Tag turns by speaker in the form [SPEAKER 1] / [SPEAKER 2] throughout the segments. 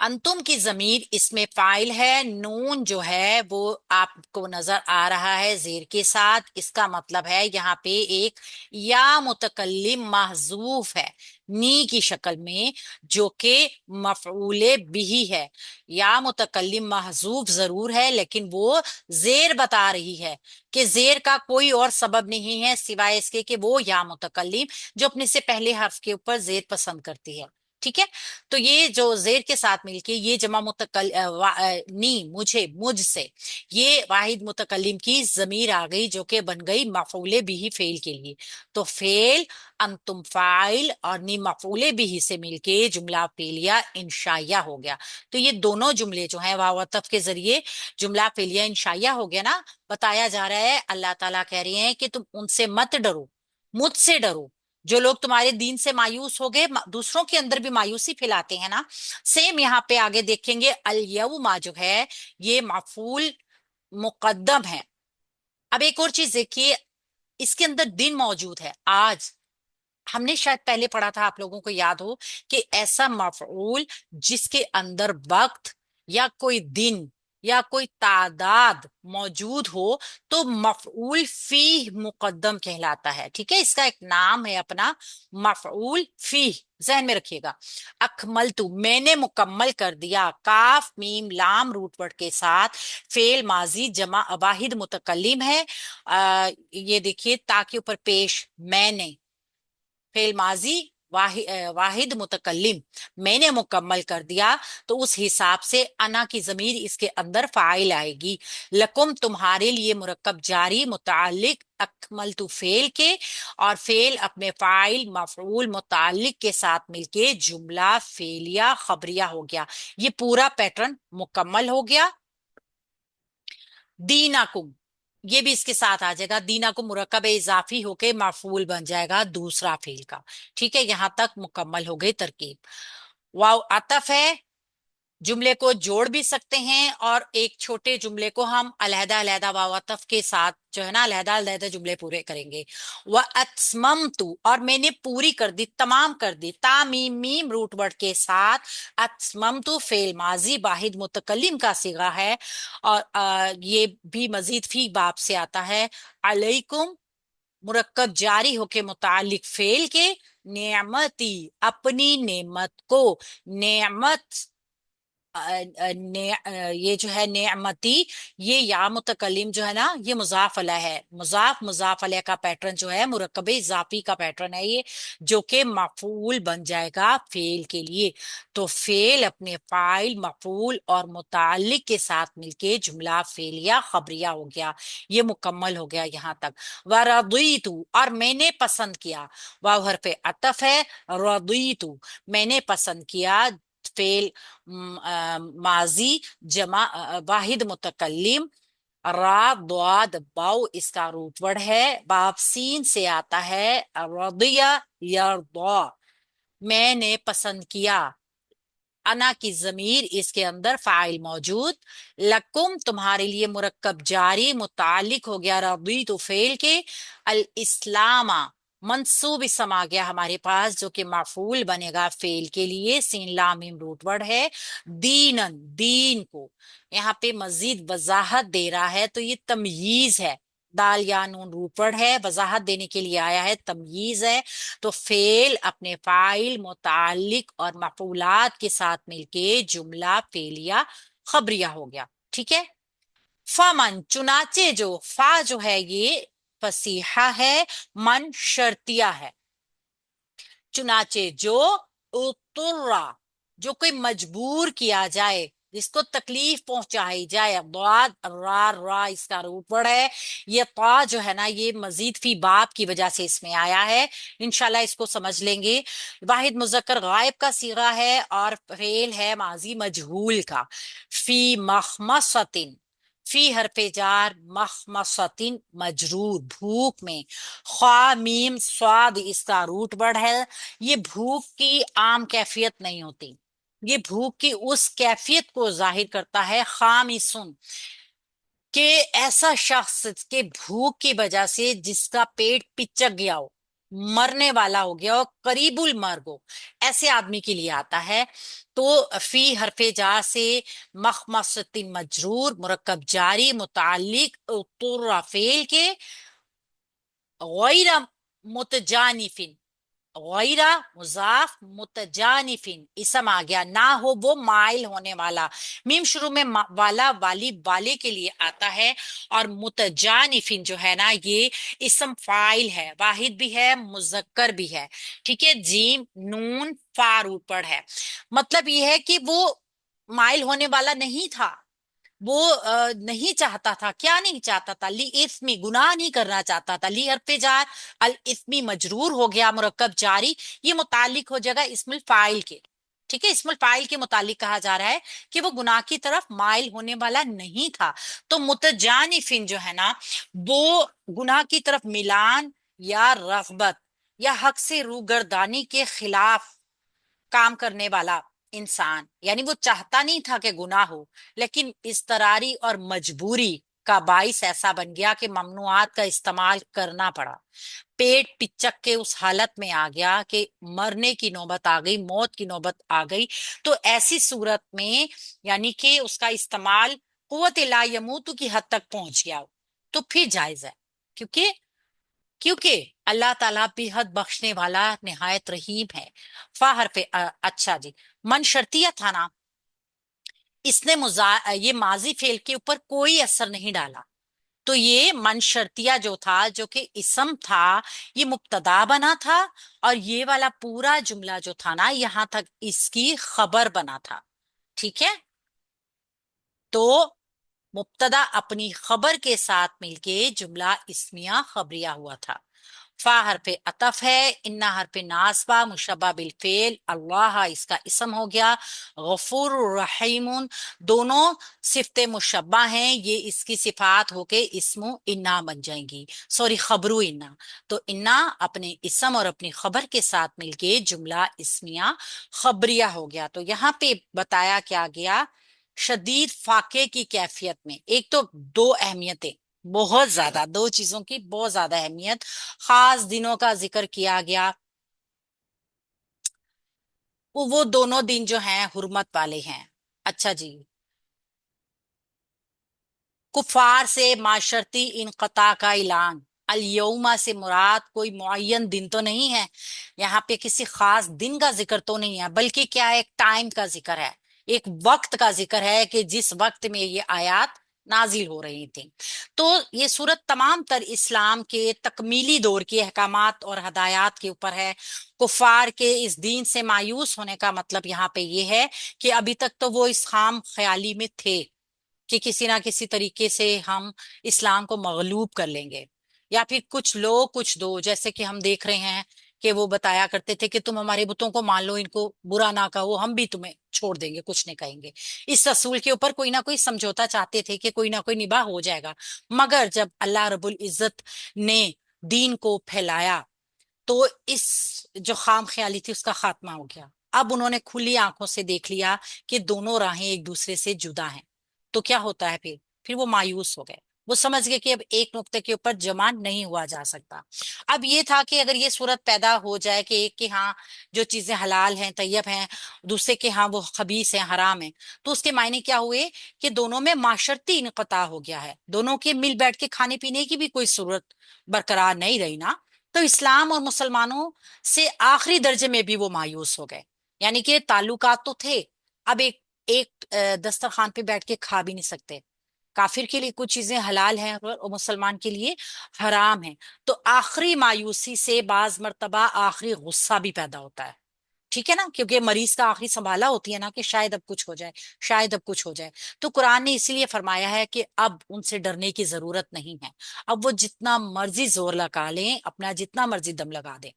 [SPEAKER 1] انتم کی ضمیر اس میں فاعل ہے، نون جو ہے وہ آپ کو نظر آ رہا ہے زیر کے ساتھ، اس کا مطلب ہے یہاں پہ ایک یا متکلم محذوف ہے نی کی شکل میں، جو کہ مفعول بھی ہے۔ یا متکلم محذوف ضرور ہے لیکن وہ زیر بتا رہی ہے کہ زیر کا کوئی اور سبب نہیں ہے سوائے اس کے کہ وہ یا متکلم جو اپنے سے پہلے حرف کے اوپر زیر پسند کرتی ہے، ٹھیک ہے۔ تو یہ جو زیر کے ساتھ مل کے یہ جمع نی مجھے مجھ سے، یہ واحد متکلم کی ضمیر آ گئی جو کہ بن گئی مفعول بھی فعل کے لیے۔ تو فعل، انتم فاعل اور نی مفعول بھی سے مل کے جملہ فعلیہ انشائیہ ہو گیا۔ تو یہ دونوں جملے جو ہیں واو عطف کے ذریعے جملہ فعلیہ انشائیہ ہو گیا نا۔ بتایا جا رہا ہے اللہ تعالیٰ کہہ رہے ہیں کہ تم ان سے مت ڈرو، مجھ سے ڈرو۔ جو لوگ تمہارے دین سے مایوس ہو گئے، دوسروں کے اندر بھی مایوسی پھیلاتے ہیں نا، سیم یہاں پہ آگے دیکھیں گے الیوما جو ہے یہ مفعول مقدم ہے۔ اب ایک اور چیز دیکھیے، اس کے اندر دن موجود ہے، آج۔ ہم نے شاید پہلے پڑھا تھا، آپ لوگوں کو یاد ہو کہ ایسا مفعول جس کے اندر وقت یا کوئی دن یا کوئی تعداد موجود ہو تو مفعول فیہ مقدم کہلاتا ہے، ٹھیک ہے۔ اس کا ایک نام ہے اپنا، مفعول فیہ، ذہن میں رکھیے گا۔ اکملتو میں نے مکمل کر دیا، کاف میم لام روٹ ورڈ کے ساتھ فعل ماضی جمع واحد متکلم ہے۔ یہ دیکھیے تا کے اوپر پیش میں نے، فعل ماضی واحد متکلم، میں نے مکمل کر دیا، تو اس حساب سے انا کی ضمیر اس کے اندر فاعل آئے گی۔ لکم تمہارے لیے مرکب جاری متعلق اکملتو فعل کے، اور فعل اپنے فاعل مفعول متعلق کے ساتھ مل کے جملہ فعلیہ خبریہ ہو گیا۔ یہ پورا پیٹرن مکمل ہو گیا۔ دینکم یہ بھی اس کے ساتھ آ جائے گا، دینکم مرکب اضافی ہو کے مفعول بن جائے گا دوسرا فعل کا، ٹھیک ہے۔ یہاں تک مکمل ہو گئی ترکیب۔ واو عطف ہے، جملے کو جوڑ بھی سکتے ہیں اور ایک چھوٹے جملے کو ہم علیحدہ علیحدہ واو عطف کے ساتھ جو ہے نا علیحدہ علیحدہ جملے پورے کریں گے۔ وَأَتْمَمْتُ اور میں نے پوری کر دی، تمام کر دی، تا میم میم روٹ ورڈ کے ساتھ۔ اتممتو فعل ماضی واحد متکلم کا صیغہ ہے، اور یہ بھی مزید فی باب سے آتا ہے۔ علیکم مرکب جاری ہو کے متعلق فعل کے، نعمتی اپنی نعمت کو، نعمت یہ جو ہے نعمتی، یہ یا متکلم جو ہے نا یہ مضاف علیہ ہے، مضاف مضاف علیہ کا پیٹرن جو ہے مرکب اضافی کا پیٹرن ہے یہ، جو کہ مفعول بن جائے گا فعل کے لیے۔ تو فعل اپنے فاعل مفعول اور متعلق کے ساتھ مل کے جملہ فعلیہ خبریہ ہو گیا۔ یہ مکمل ہو گیا یہاں تک۔ وَرَضِيتُ اور میں نے پسند کیا، واو حرف عطف ہے، رضیتُ میں نے پسند کیا، فعل ماضی جمع واحد متکلم، را ضاد باؤ اس کا روٹ ورڈ ہے، باب سین سے آتا ہے، رضیہ یرضا میں نے پسند کیا، انا کی ضمیر اس کے اندر فاعل موجود، لکم تمہارے لیے مرکب جاری متعلق ہو گیا رضیت فعل کے، الاسلام منصوب اسم آ گیا ہمارے پاس جو کہ مفعول بنے گا فعل کے لیے، سین لام میم روٹ ورڈ ہے، دینن دین کو یہاں پہ مزید وضاحت دے رہا ہے، تو یہ تمییز ہے، دال یا نون روٹ ورڈ ہے، وضاحت دینے کے لیے آیا ہے، تمییز ہے۔ تو فعل اپنے فاعل متعلق اور مفعولات کے ساتھ مل کے جملہ فعلیہ خبریہ ہو گیا، ٹھیک ہے۔ فمن چنانچہ جو، فا جو ہے یہ فصیحہ ہے، من شرطیہ ہے، چنانچہ جو، اضطرا جو کوئی مجبور کیا جائے، جس کو تکلیف پہنچائی جائے، ضاد را را اس کا روٹ ورڈ ہے، یہ طا جو ہے نا یہ مزید فی باب کی وجہ سے اس میں آیا ہے، انشاءاللہ اس کو سمجھ لیں گے۔ واحد مذکر غائب کا صیغہ ہے اور فعل ہے ماضی مجہول کا۔ فی مخمصۃ فی حرف جار، مخمصۃ مجرور بھوک میں، خا میم صاد اس کا روٹ ورڈ ہے۔ یہ بھوک کی عام کیفیت نہیں ہوتی، یہ بھوک کی اس کیفیت کو ظاہر کرتا ہے، خامسن کہ ایسا شخص کے بھوک کی وجہ سے جس کا پیٹ پچک گیا ہو، مرنے والا ہو گیا اور قریب المرگ ہو، ایسے آدمی کے لیے آتا ہے۔ تو فی حرف جار سے مخمصۃ مجرور، مرکب جاری متعلق اضطر فعل کے، غیر متجانفن، غیرہ مضاف متجانفن اسم آ گیا، نہ ہو وہ مائل ہونے والا، میم شروع میں والا والی والے کے لیے آتا ہے، اور متجانفن جو ہے نا یہ اسم فاعل ہے، واحد بھی ہے مذکر بھی ہے، ٹھیک ہے، جیم نون فار اوپر ہے، مطلب یہ ہے کہ وہ مائل ہونے والا نہیں تھا، وہ نہیں چاہتا تھا، کیا نہیں چاہتا تھا، لی اسمی گناہ نہیں کرنا چاہتا تھا، لی حرف جار الاسمی مجرور ہو گیا مرکب جاری، یہ متعلق ہو جائے گا اسم الفاعل کے، ٹھیک ہے، اسم الفاعل کے متعلق کہا جا رہا ہے کہ وہ گناہ کی طرف مائل ہونے والا نہیں تھا، تو متجانفین جو ہے نا وہ گناہ کی طرف میلان یا رغبت یا حق سے روگردانی کے خلاف کام کرنے والا انسان، یعنی وہ چاہتا نہیں تھا کہ گناہ ہو، لیکن اضطراری اور مجبوری کا باعث ایسا بن گیا کہ ممنوعات کا استعمال کرنا پڑا، پیٹ پچک کے اس حالت میں آ گیا کہ مرنے کی نوبت آ گئی، موت کی نوبت آ گئی، تو ایسی صورت میں یعنی کہ اس کا استعمال قوت لا یموت کی حد تک پہنچ گیا، تو پھر جائز ہے، کیونکہ اللہ تعالیٰ بے حد بخشنے والا نہایت رحیم ہے۔ فا حرف اچھا جی، من شرطیہ تھا نا، اس نے یہ ماضی فعل کے اوپر کوئی اثر نہیں ڈالا، تو یہ من شرطیہ جو تھا جو کہ اسم تھا یہ مبتدا بنا تھا، اور یہ والا پورا جملہ جو تھا نا یہاں تک اس کی خبر بنا تھا، ٹھیک ہے، تو مبتدا اپنی خبر کے ساتھ مل کے جملہ اسمیہ خبریہ ہوا تھا۔ فا حرف عطف ہے، انا حرف ناسبہ مشبہ بالفعل، اللہ اس کا اسم ہو گیا، غفور رحیم دونوں صفت مشبہ ہیں، یہ اس کی صفات ہو کے اسم انا بن جائیں گی، سوری خبرو انا، تو انا اپنے اسم اور اپنی خبر کے ساتھ مل کے جملہ اسمیہ خبریہ ہو گیا، تو یہاں پہ بتایا کیا گیا، شدید فاقے کی کیفیت میں، ایک تو دو اہمیتیں بہت زیادہ، دو چیزوں کی بہت زیادہ اہمیت، خاص دنوں کا ذکر کیا گیا، وہ دونوں دن جو ہیں حرمت والے ہیں۔ اچھا جی، کفار سے معاشرتی انقطاع کا اعلان، الیوما سے مراد کوئی معین دن تو نہیں ہے، یہاں پہ کسی خاص دن کا ذکر تو نہیں ہے، بلکہ کیا ہے، ایک ٹائم کا ذکر ہے، ایک وقت کا ذکر ہے کہ جس وقت میں یہ آیات نازل ہو رہی تھی، تو یہ صورت تمام تر اسلام کے تکمیلی دور کے احکامات اور ہدایات کے اوپر ہے، کفار کے اس دین سے مایوس ہونے کا مطلب یہاں پہ یہ ہے کہ ابھی تک تو وہ اس خام خیالی میں تھے کہ کسی نہ کسی طریقے سے ہم اسلام کو مغلوب کر لیں گے، یا پھر کچھ لو کچھ دو، جیسے کہ ہم دیکھ رہے ہیں کہ وہ بتایا کرتے تھے کہ تم ہمارے بتوں کو مان لو، ان کو برا نہ کہو، ہم بھی تمہیں چھوڑ دیں گے، کچھ نہیں کہیں گے، اس رسول کے اوپر کوئی نہ کوئی سمجھوتا چاہتے تھے کہ کوئی نہ کوئی نباہ ہو جائے گا، مگر جب اللہ رب العزت نے دین کو پھیلایا تو اس جو خام خیالی تھی اس کا خاتمہ ہو گیا، اب انہوں نے کھلی آنکھوں سے دیکھ لیا کہ دونوں راہیں ایک دوسرے سے جدا ہیں، تو کیا ہوتا ہے، پھر وہ مایوس ہو گئے، وہ سمجھ گئے کہ اب ایک نقطے کے اوپر جمع نہیں ہوا جا سکتا، اب یہ تھا کہ اگر یہ صورت پیدا ہو جائے کہ ایک کے ہاں جو چیزیں حلال ہیں طیب ہیں، دوسرے کے ہاں وہ خبیث ہیں حرام ہیں، تو اس کے معنی کیا ہوئے کہ دونوں میں معاشرتی انقطاع ہو گیا ہے، دونوں کے مل بیٹھ کے کھانے پینے کی بھی کوئی صورت برقرار نہیں رہی نا، تو اسلام اور مسلمانوں سے آخری درجے میں بھی وہ مایوس ہو گئے، یعنی کہ تعلقات تو تھے، اب ایک دسترخوان پہ بیٹھ کے کھا بھی نہیں سکتے، کافر کے لیے کچھ چیزیں حلال ہیں اور مسلمان کے لیے حرام ہیں، تو آخری مایوسی سے بعض مرتبہ آخری غصہ بھی پیدا ہوتا ہے، ٹھیک ہے نا، کیونکہ مریض کا آخری سنبھالا ہوتی ہے نا کہ شاید اب کچھ ہو جائے، شاید اب کچھ ہو جائے، تو قرآن نے اسی لیے فرمایا ہے کہ اب ان سے ڈرنے کی ضرورت نہیں ہے، اب وہ جتنا مرضی زور لگا لیں، اپنا جتنا مرضی دم لگا دیں،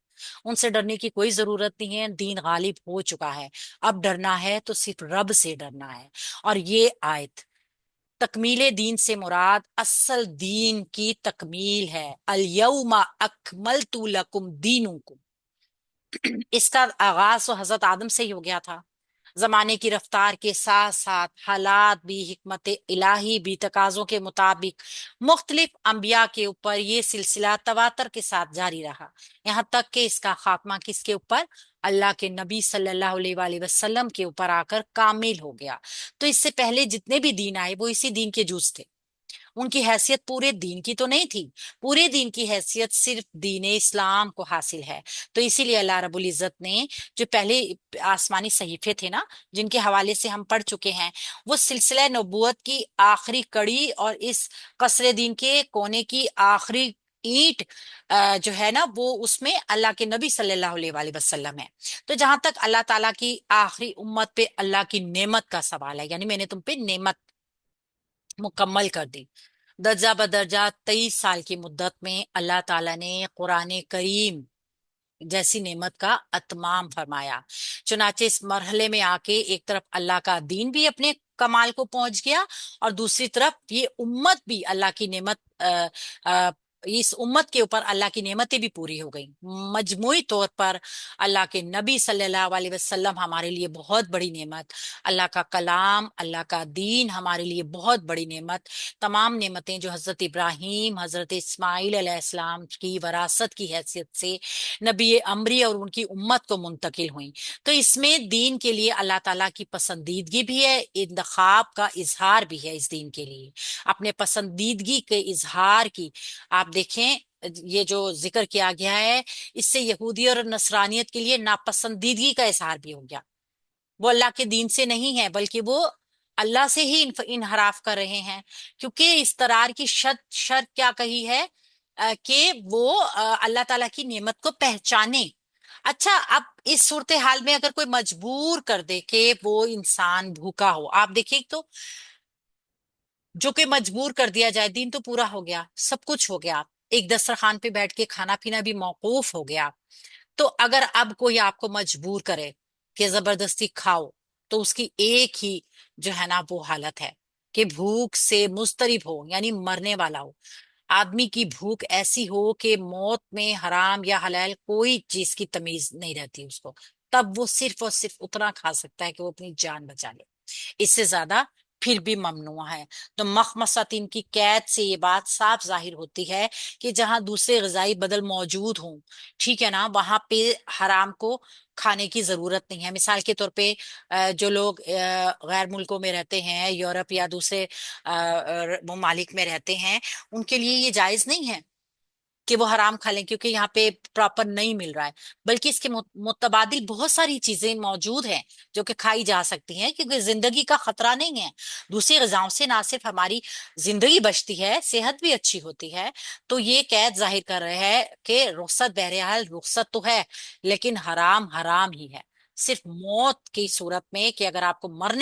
[SPEAKER 1] ان سے ڈرنے کی کوئی ضرورت نہیں ہے، دین غالب ہو چکا ہے، اب ڈرنا ہے تو صرف رب سے ڈرنا ہے، اور یہ آیت تکمیل دین سے مراد اصل دین کی تکمیل ہے، الیوم اکملت لکم دینکم، اس کا آغاز تو حضرت آدم سے ہی ہو گیا تھا، زمانے کی رفتار کے ساتھ ساتھ حالات بھی، حکمت الہی بھی تقاضوں کے مطابق مختلف انبیاء کے اوپر یہ سلسلہ تواتر کے ساتھ جاری رہا، یہاں تک کہ اس کا خاتمہ کس کے اوپر؟ اللہ کے نبی صلی اللہ علیہ وآلہ وسلم کے اوپر آ کر کامل ہو گیا۔ تو اس سے پہلے جتنے بھی دین آئے وہ اسی دین کے جز تھے، ان کی حیثیت پورے دین کی تو نہیں تھی، پورے دین کی حیثیت صرف دین اسلام کو حاصل ہے۔ تو اسی لیے اللہ رب العزت نے جو پہلے آسمانی صحیفے تھے نا، جن کے حوالے سے ہم پڑھ چکے ہیں، وہ سلسلہ نبوت کی آخری کڑی اور اس قصر دین کے کونے کی آخری اینٹ جو ہے نا، وہ اس میں اللہ کے نبی صلی اللہ علیہ وآلہ وسلم ہے۔ تو جہاں تک اللہ تعالیٰ کی آخری امت پہ اللہ کی نعمت کا سوال ہے، یعنی میں نے تم پہ نعمت مکمل کر دی، درجہ بدرجہ 23 سال کی مدت میں اللہ تعالیٰ نے قرآن کریم جیسی نعمت کا اتمام فرمایا۔ چنانچہ اس مرحلے میں آ کے ایک طرف اللہ کا دین بھی اپنے کمال کو پہنچ گیا، اور دوسری طرف یہ امت بھی اللہ کی نعمت اس امت کے اوپر اللہ کی نعمتیں بھی پوری ہو گئیں۔ مجموعی طور پر اللہ کے نبی صلی اللہ علیہ وسلم ہمارے لیے بہت بڑی نعمت، اللہ کا کلام، اللہ کا دین ہمارے لیے بہت بڑی نعمت، تمام نعمتیں جو حضرت ابراہیم، حضرت اسماعیل علیہ السلام کی وراثت کی حیثیت سے نبی امری اور ان کی امت کو منتقل ہوئیں۔ تو اس میں دین کے لیے اللہ تعالیٰ کی پسندیدگی بھی ہے، انتخاب کا اظہار بھی ہے اس دین کے لیے، اپنے پسندیدگی کے اظہار کی آپ دیکھیں، یہ جو ذکر کیا گیا ہے اس سے یہودی اور نصرانیت کے لیے ناپسندیدگی کا اظہار بھی ہو گیا۔ وہ اللہ کے دین سے نہیں ہے بلکہ وہ اللہ سے ہی انحراف کر رہے ہیں، کیونکہ استرار کی شرط کیا کہی ہے؟ کہ وہ اللہ تعالیٰ کی نعمت کو پہچانے۔ اچھا، اب اس صورتحال میں اگر کوئی مجبور کر دے کہ وہ انسان بھوکا ہو، آپ دیکھیں تو جو کہ مجبور کر دیا جائے، دین تو پورا ہو گیا، سب کچھ ہو گیا، ایک دسترخوان پہ بیٹھ کے کھانا پینا بھی موقوف ہو گیا، تو اگر اب کوئی آپ کو مجبور کرے کہ زبردستی کھاؤ، تو اس کی ایک ہی جو ہے نا وہ حالت ہے کہ بھوک سے مضطرب ہو، یعنی مرنے والا ہو۔ آدمی کی بھوک ایسی ہو کہ موت میں حرام یا حلال کوئی چیز کی تمیز نہیں رہتی اس کو، تب وہ صرف اور صرف اتنا کھا سکتا ہے کہ وہ اپنی جان بچا لے، اس سے زیادہ پھر بھی ممنوع ہے۔ تو مخمصۃ کی قید سے یہ بات صاف ظاہر ہوتی ہے کہ جہاں دوسرے غذائی بدل موجود ہوں، ٹھیک ہے نا، وہاں پہ حرام کو کھانے کی ضرورت نہیں ہے۔ مثال کے طور پہ جو لوگ غیر ملکوں میں رہتے ہیں، یورپ یا دوسرے ممالک میں رہتے ہیں، ان کے لیے یہ جائز نہیں ہے کہ وہ حرام کھا لیں کیونکہ یہاں پہ پراپر نہیں مل رہا ہے، بلکہ اس کے متبادل بہت ساری چیزیں موجود ہیں جو کہ کھائی جا سکتی ہیں، کیونکہ زندگی کا خطرہ نہیں ہے۔ دوسری غذاؤں سے نہ صرف ہماری زندگی بچتی ہے، صحت بھی اچھی ہوتی ہے۔ تو یہ قید ظاہر کر رہے ہیں کہ رخصت بہرحال رخصت تو ہے، لیکن حرام حرام ہی ہے، صرف موت کی صورت میں کہ اگر آپ کو مرنے